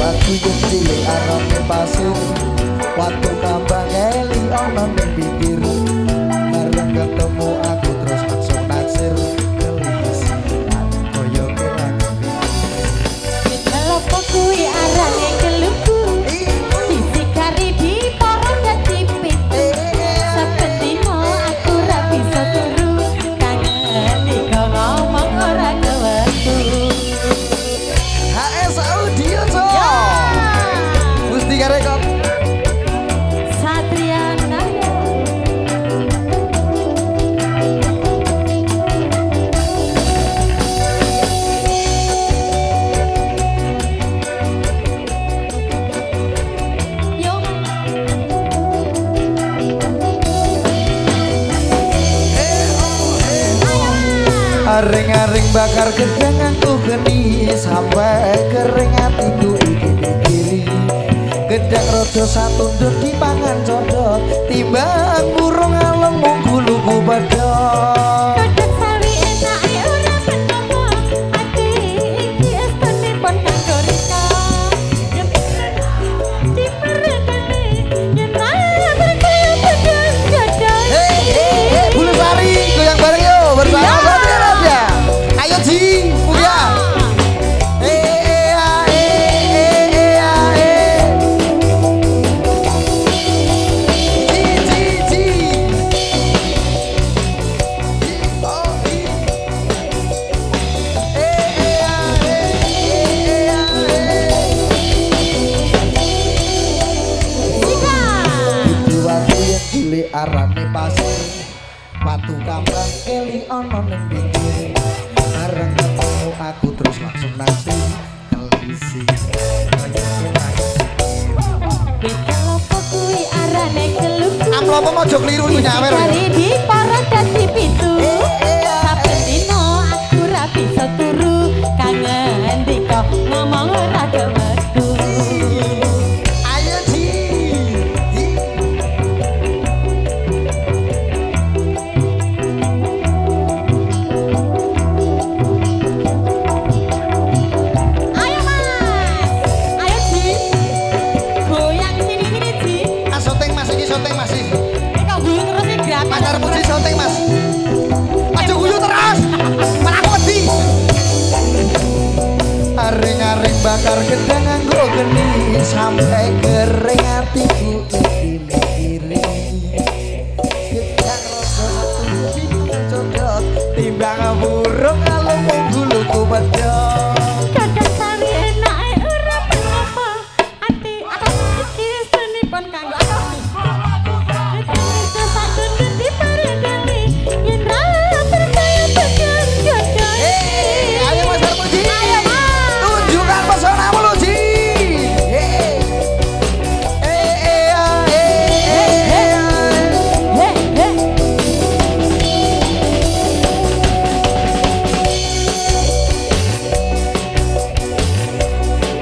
aku yang cilik arane pasir waktu kambang eli ono ning pinggir bareng ketemu aku terus langsung naksir kelisian koyo kelang kalau kuwi arane keluku disikari di para dadi pintu sependino aku ra bisa turu kangen iki ngomong ora kewetu HS Audio co Gusti Karekot Satriana yo aring-aring bakar gedang aku geni sampai kering hatiku iki dikiri gedang rojo satunduk dipangan codot timbang burung alem mungguluku badot kodok sawi enake ora penapa ati iki estane pon kanggo rika diperekane yen ra berkaya pedang gadai Bulu Sari goyang bareng yo bersama Saudara ya ayo Ji Mulia arane pasir watu kambang keli ono ning pinggir bareng ketemu aku terus langsung naksir kelisi kalau kuwi arane keluku amplop mojo kliru iku nyawer dari di para dadi pintu saben dino aku ra bisa turu kangen diko ngomong ora kewetu ayo Ji ayo mas ayo Ji goyang sini Ji syuting mas iki syuting mas iki kok guyu terus iki gratis mas arep puji syuting mas aja guyu terus malah aku wedi aring-aring bakar gedang nganggo geni sampai kering hatiku iki mikiri gedang rojo satu bingung codot timbang burung kalau mungguluku bedot kadang sawi enake ora penapa ati atas iki seni pon kanggo aku ayo mas Armuji tunjukkan pesonamu lu Ji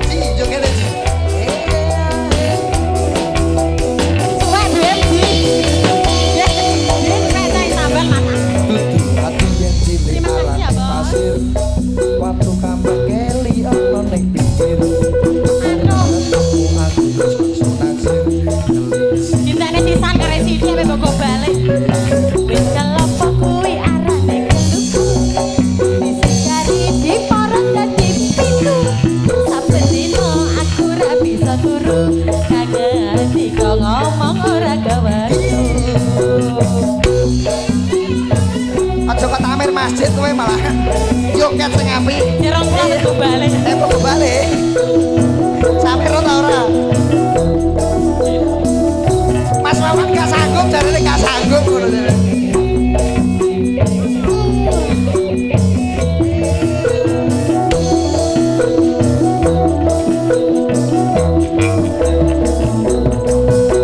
Ji joget Ji tutu hati yang cilik arane pasir waktu kambang keli ono ning pinggir aku terus langsung naksir kelisi cintane sisan kare sithik ape mbok balik wis kelopo kuwi arane keluku disikari di para dadi pintu saben dino aku ra bisa turu kangen diko ngomong ora kewetu aja kok tamer masjid kowe malah yoket sing apik nyerong pulang mbok balik kok balik sampe ora ta ora Mas Mamat gak sanggup jarene gak sanggup ngono jarene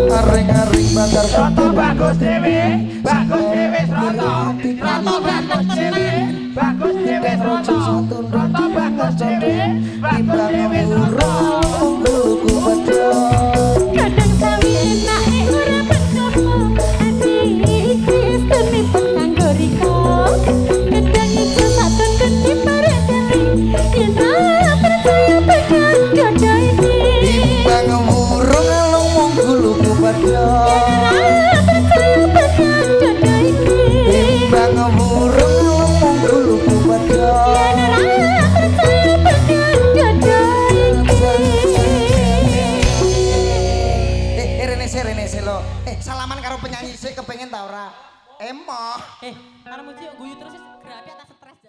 aring-aring bakar Roto bagus dhewe roto bagus dhewe roto bagus dhewe roto mungguluku bedot kadang sawi enake ora penapa ati iki seni pun kanggo rika kadang ijo satun genti parek yen ra percaya pengen gadai iki Salaman karo penyanyi sik kepengen ta ora? Emoh. Karena muji guyu terus grapi atas stres.